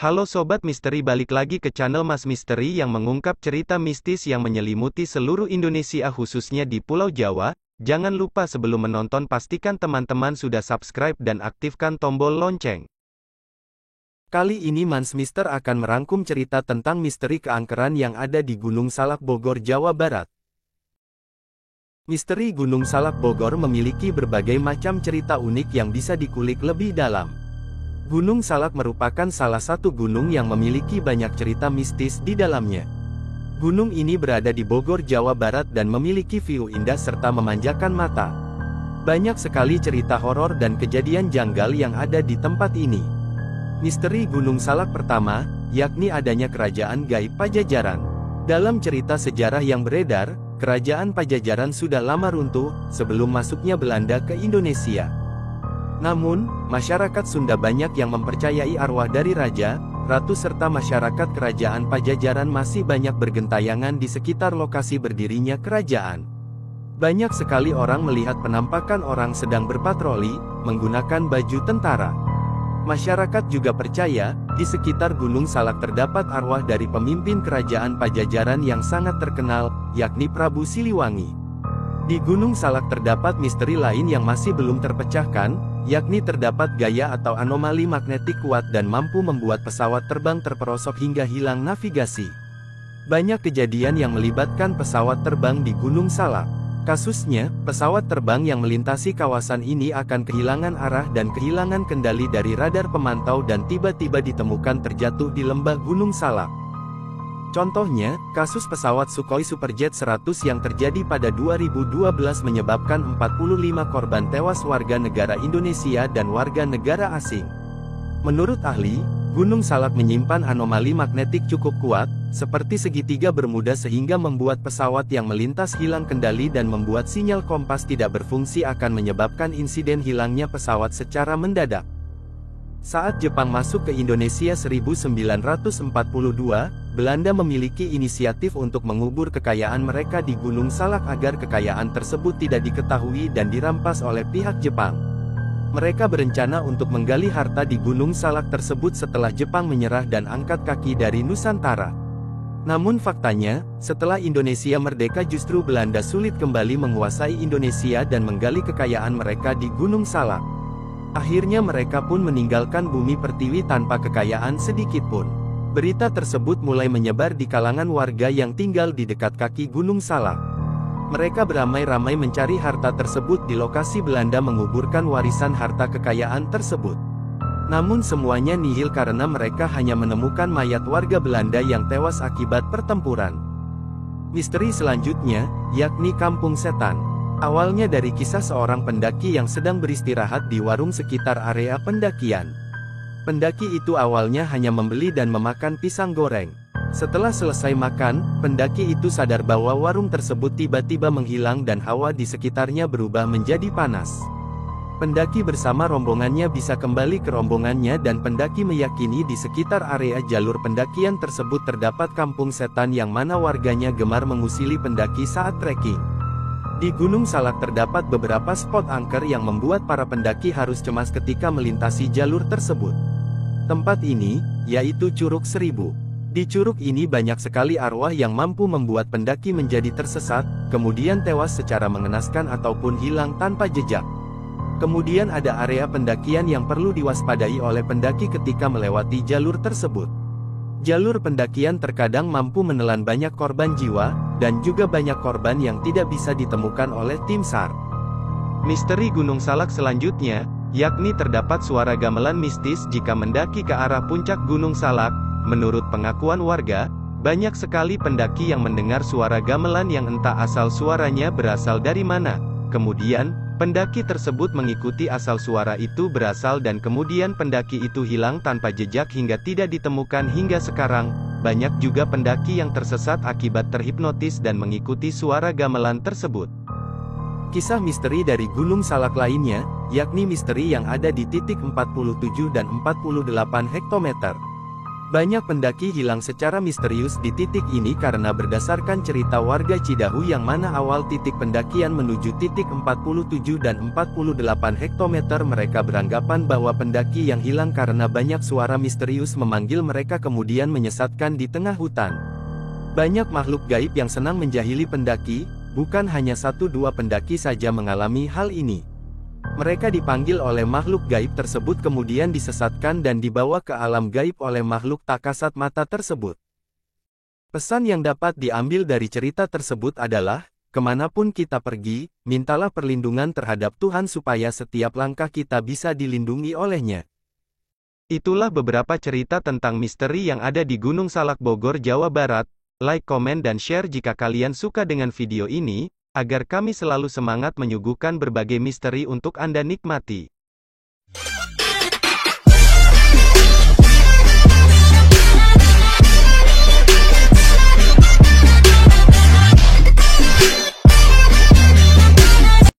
Halo Sobat Misteri, balik lagi ke channel Mas Misteri yang mengungkap cerita mistis yang menyelimuti seluruh Indonesia khususnya di Pulau Jawa. Jangan lupa sebelum menonton pastikan teman-teman sudah subscribe dan aktifkan tombol lonceng. Kali ini Mas Mister akan merangkum cerita tentang misteri keangkeran yang ada di Gunung Salak Bogor, Jawa Barat. Misteri Gunung Salak Bogor memiliki berbagai macam cerita unik yang bisa dikulik lebih dalam. Gunung Salak merupakan salah satu gunung yang memiliki banyak cerita mistis di dalamnya. Gunung ini berada di Bogor, Jawa Barat dan memiliki view indah serta memanjakan mata. Banyak sekali cerita horor dan kejadian janggal yang ada di tempat ini. Misteri Gunung Salak pertama, yakni adanya kerajaan gaib Pajajaran. Dalam cerita sejarah yang beredar, kerajaan Pajajaran sudah lama runtuh, sebelum masuknya Belanda ke Indonesia. Namun, masyarakat Sunda banyak yang mempercayai arwah dari raja, ratu serta masyarakat kerajaan Pajajaran masih banyak bergentayangan di sekitar lokasi berdirinya kerajaan. Banyak sekali orang melihat penampakan orang sedang berpatroli, menggunakan baju tentara. Masyarakat juga percaya, di sekitar Gunung Salak terdapat arwah dari pemimpin kerajaan Pajajaran yang sangat terkenal, yakni Prabu Siliwangi. Di Gunung Salak terdapat misteri lain yang masih belum terpecahkan, yakni terdapat gaya atau anomali magnetik kuat dan mampu membuat pesawat terbang terperosok hingga hilang navigasi. Banyak kejadian yang melibatkan pesawat terbang di Gunung Salak. Kasusnya, pesawat terbang yang melintasi kawasan ini akan kehilangan arah dan kehilangan kendali dari radar pemantau dan tiba-tiba ditemukan terjatuh di lembah Gunung Salak. Contohnya, kasus pesawat Sukhoi Superjet 100 yang terjadi pada 2012 menyebabkan 45 korban tewas warga negara Indonesia dan warga negara asing. Menurut ahli, Gunung Salak menyimpan anomali magnetik cukup kuat, seperti segitiga bermuda sehingga membuat pesawat yang melintas hilang kendali dan membuat sinyal kompas tidak berfungsi akan menyebabkan insiden hilangnya pesawat secara mendadak. Saat Jepang masuk ke Indonesia 1942, Belanda memiliki inisiatif untuk mengubur kekayaan mereka di Gunung Salak agar kekayaan tersebut tidak diketahui dan dirampas oleh pihak Jepang. Mereka berencana untuk menggali harta di Gunung Salak tersebut setelah Jepang menyerah dan angkat kaki dari Nusantara. Namun faktanya, setelah Indonesia merdeka justru Belanda sulit kembali menguasai Indonesia dan menggali kekayaan mereka di Gunung Salak. Akhirnya mereka pun meninggalkan bumi pertiwi tanpa kekayaan sedikit pun. Berita tersebut mulai menyebar di kalangan warga yang tinggal di dekat kaki Gunung Salak. Mereka beramai-ramai mencari harta tersebut di lokasi Belanda menguburkan warisan harta kekayaan tersebut. Namun semuanya nihil karena mereka hanya menemukan mayat warga Belanda yang tewas akibat pertempuran. Misteri selanjutnya, yakni Kampung Setan. Awalnya dari kisah seorang pendaki yang sedang beristirahat di warung sekitar area pendakian. Pendaki itu awalnya hanya membeli dan memakan pisang goreng. Setelah selesai makan, pendaki itu sadar bahwa warung tersebut tiba-tiba menghilang dan hawa di sekitarnya berubah menjadi panas. Pendaki bersama rombongannya bisa kembali ke rombongannya dan pendaki meyakini di sekitar area jalur pendakian tersebut terdapat kampung setan yang mana warganya gemar mengusili pendaki saat trekking. Di Gunung Salak terdapat beberapa spot angker yang membuat para pendaki harus cemas ketika melintasi jalur tersebut. Tempat ini, yaitu Curug Seribu. Di curug ini banyak sekali arwah yang mampu membuat pendaki menjadi tersesat, kemudian tewas secara mengenaskan ataupun hilang tanpa jejak. Kemudian ada area pendakian yang perlu diwaspadai oleh pendaki ketika melewati jalur tersebut. Jalur pendakian terkadang mampu menelan banyak korban jiwa, dan juga banyak korban yang tidak bisa ditemukan oleh tim SAR. Misteri Gunung Salak selanjutnya, yakni terdapat suara gamelan mistis jika mendaki ke arah puncak Gunung Salak. Menurut pengakuan warga, banyak sekali pendaki yang mendengar suara gamelan yang entah asal suaranya berasal dari mana. Kemudian, pendaki tersebut mengikuti asal suara itu berasal dan kemudian pendaki itu hilang tanpa jejak hingga tidak ditemukan hingga sekarang. Banyak juga pendaki yang tersesat akibat terhipnotis dan mengikuti suara gamelan tersebut. Kisah misteri dari Gunung Salak lainnya, yakni misteri yang ada di titik 47 dan 48 hektometer. Banyak pendaki hilang secara misterius di titik ini karena berdasarkan cerita warga Cidahu yang mana awal titik pendakian menuju titik 47 dan 48 hektometer mereka beranggapan bahwa pendaki yang hilang karena banyak suara misterius memanggil mereka kemudian menyesatkan di tengah hutan. Banyak makhluk gaib yang senang menjahili pendaki, bukan hanya 1-2 pendaki saja mengalami hal ini. Mereka dipanggil oleh makhluk gaib tersebut kemudian disesatkan dan dibawa ke alam gaib oleh makhluk tak kasat mata tersebut. Pesan yang dapat diambil dari cerita tersebut adalah, kemanapun kita pergi, mintalah perlindungan terhadap Tuhan supaya setiap langkah kita bisa dilindungi olehnya. Itulah beberapa cerita tentang misteri yang ada di Gunung Salak Bogor, Jawa Barat. Like, komen dan share jika kalian suka dengan video ini, agar kami selalu semangat menyuguhkan berbagai misteri untuk Anda nikmati.